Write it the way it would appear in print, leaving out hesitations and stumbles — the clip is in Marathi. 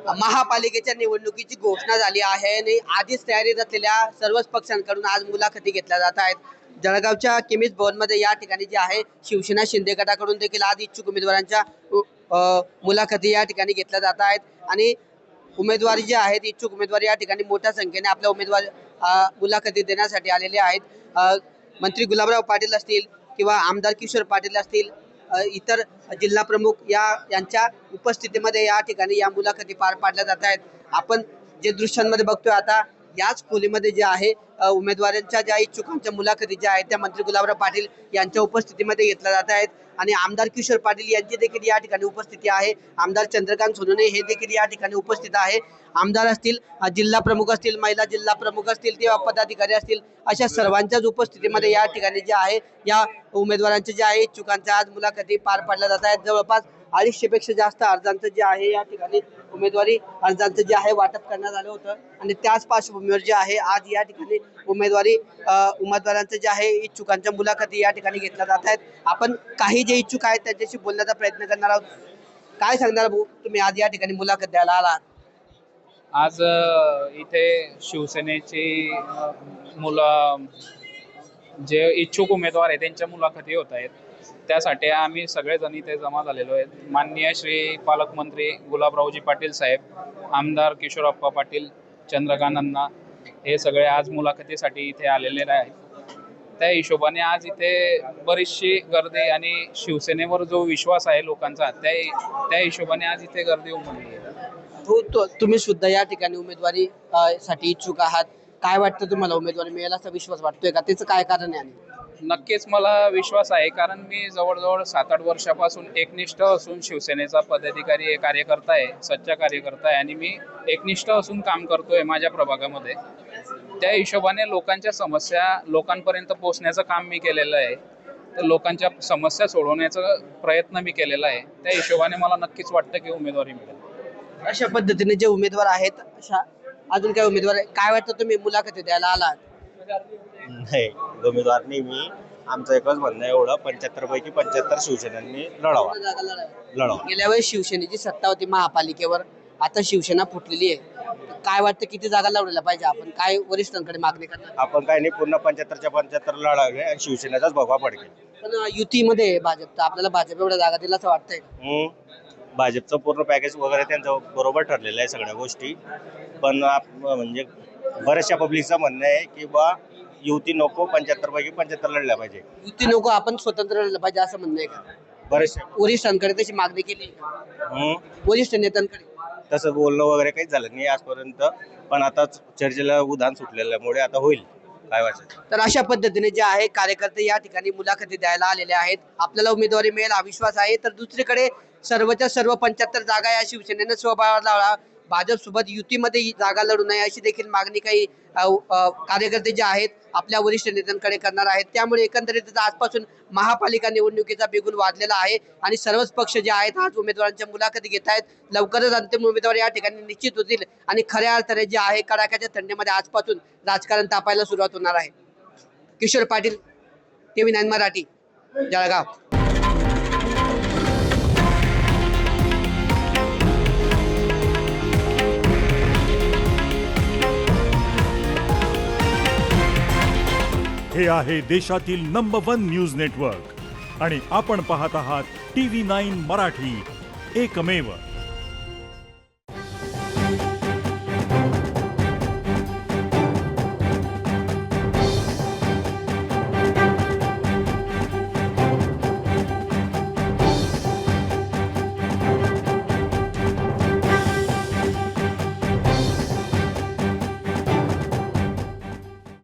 महापालिकेच्या निवडणुकीची घोषणा झाली आहे आणि आधीच तयारीत असलेल्या सर्वच पक्षांकडून आज मुलाखती घेतल्या जात आहेत. जळगावच्या किमीज भवनमध्ये या ठिकाणी जे आहे शिवसेना शिंदे गटाकडून देखील आज इच्छुक उमेदवारांच्या मुलाखती या ठिकाणी घेतल्या जात आहेत आणि उमेदवारी जे आहेत इच्छुक उमेदवार या ठिकाणी मोठ्या संख्येने आपल्या उमेदवार मुलाखती देण्यासाठी आलेले आहेत. मंत्री गुलाबराव पाटील असतील किंवा आमदार किशोर पाटील असतील, इतर जिल्हा प्रमुख यांच्या उपस्थितीमध्ये या ठिकाणी या मुलाखती पार पाडल्या जात आहेत. आपण जे दृश्यांमध्ये बघतोय आता याच खोलीमध्ये जे आहे उमेदवारांच्या ज्या इच्छुकांच्या मुलाखती ज्या आहेत त्या मंत्री गुलाबराव पाटील यांच्या उपस्थितीमध्ये घेतल्या जात आहेत आणि आमदार किशोर पाटील यांची देखील या ठिकाणी उपस्थिती आहे. आमदार चंद्रकांत सोनवणे हे देखील या ठिकाणी उपस्थित आहे. आमदार असतील, जिल्हा प्रमुख असतील, महिला जिल्हा प्रमुख असतील किंवा पदाधिकारी असतील, अशा सर्वांच्याच उपस्थितीमध्ये या ठिकाणी जे आहे या उमेदवारांचे जे आहे इच्छुकांच्या आज मुलाखती पार पाडल्या जात आहेत. जवळपास 250 पेक्षा जास्त अर्जांचं जे आहे या ठिकाणी उमेदवारी अर्जांचं जे आहे वाटप करण्यात आलं होतं आणि त्याच पार्श्वभूमीवर जे आहे आज या ठिकाणी उमेदवारांचं जे आहे इच्छुकांच्या मुलाखती या ठिकाणी घेतल्या जात आहेत. आपण काही जे इच्छुक आहेत त्यांच्याशी बोलण्याचा प्रयत्न करणार आहोत. काय सांगणार भाऊ, तुम्ही आज या ठिकाणी मुलाखत द्यायला आलात? आज इथे शिवसेनेची मुलं जे इच्छुक उमेदवार आहेत त्यांच्या मुलाखती होत आहेत. त्यासाठी आम्ही सगळेजण इथे जमा झालेलो आहेत. माननीय श्री पालकमंत्री गुलाबरावजी पाटील साहेब, आमदार किशोरप्पा पाटील, चंद्रकांत अण्णा हे सगळे आज मुलाखतीसाठी इथे आलेले आहेत. त्या हिशोबाने आज इथे बरीचशी गर्दी आणि शिवसेनेवर जो विश्वास आहे लोकांचा त्या हिशोबाने आज इथे गर्दी उमटली आहे. तुम्ही सुद्धा या ठिकाणी उमेदवारी साठी इच्छुक आहात. काय वाटतं तुम्हाला, उमेदवारी मिळेल असा विश्वास वाटतोय का? त्याचं काय कारण आहे? नक्कीच मला विश्वास आहे, कारण मी जवळजवळ 7-8 वर्षापासून एकनिष्ठ असून शिवसेनेचा पदाधिकारी कार्यकर्ता आहे, सच्चा कार्यकर्ता आहे आणि मी एकनिष्ठ असून काम करतोय माझ्या प्रभागामध्ये. त्या हिशोबाने लोकांच्या समस्या लोकांपर्यंत पोहोचण्याचं काम मी केलेलं आहे. तर लोकांच्या समस्या सोडवण्याचा प्रयत्न मी केलेला आहे. त्या हिशोबाने मला नक्कीच वाटतं की उमेदवारी मिळेल. अशा पद्धतीने जे उमेदवार आहेत, अशा अजून काय उमेदवार काय वाटतं तुम्ही मुलाखती द्यायला आलात? नाही, उमेदवार नाही मी. आमचं एकच म्हणणं आहे एवढं, 75 पैकी 75 शिवसेनांनी लढावा. गेल्या वेळेस शिवसेनेची सत्ता होती महापालिकेवर, आता शिवसेना फुटलेली आहे. काय वाटतं किती जागा लढवल्या पाहिजे? आपण काय वरिष्ठांकडे मागणी करणार? आपण काय नाही, पूर्ण 75च्या 75 लढावे आणि शिवसेनेचाच भगवा पडकेल. पण युतीमध्ये भाजपचा, आपल्याला भाजप एवढ्या जागा दिला असं वाटतंय? भाजपचं पूर्ण पॅकेज वगैरे त्यांचं बरोबर ठरलेलं आहे सगळ्या गोष्टी. पण म्हणजे बऱ्याचशा पब्लिकचं म्हणणं आहे की बा युती नको, 75 पैकी 75 लढल्या पाहिजे. युती नको, आपण स्वतंत्र लढलं पाहिजे असं म्हणणं आहे का? बरेचशा वरिष्ठांकडे तशी मागणी केली? वरिष्ठ नेत्यांकडे तसं बोलणं वगैरे काही झालं नाही आजपर्यंत, पण आता चर्चेला उधाण सुटलेल्यामुळे आता होईल. काय वाटतं? तर अशा पद्धतीने जे आहे कार्यकर्ते या ठिकाणी मुलाखती द्यायला आलेले आहेत. आपल्याला उमेदवारी मिळेल हा विश्वास आहे. तर दुसरीकडे सर्वच्या सर्व 75 जागा या शिवसेनेनं स्वबळावर लावला. भाजप सोबत युतीमध्ये ही जागा लढू नये अशी देखील मागणी काही कार्यकर्ते जे आहेत आपल्या वरिष्ठ नेत्यांकडे करणार आहेत. त्यामुळे एकंदरीत आजपासून महापालिका निवडणुकीचा बिगुल वाजलेला आहे आणि सर्वच पक्ष जे आहेत आज उमेदवारांच्या मुलाखती घेत आहेत. लवकरच अंतिम उमेदवार या ठिकाणी निश्चित होतील आणि खऱ्या अर्थाने जे आहे कडाक्याच्या थंडीमध्ये आजपासून राजकारण तापायला सुरुवात होणार आहे. किशोर पाटील, TV9 मराठी, जळगाव. हे आहे देशातील नंबर 1 न्यूज नेटवर्क आणि आपण पाहत आहात TV9 मराठी, एकमेव.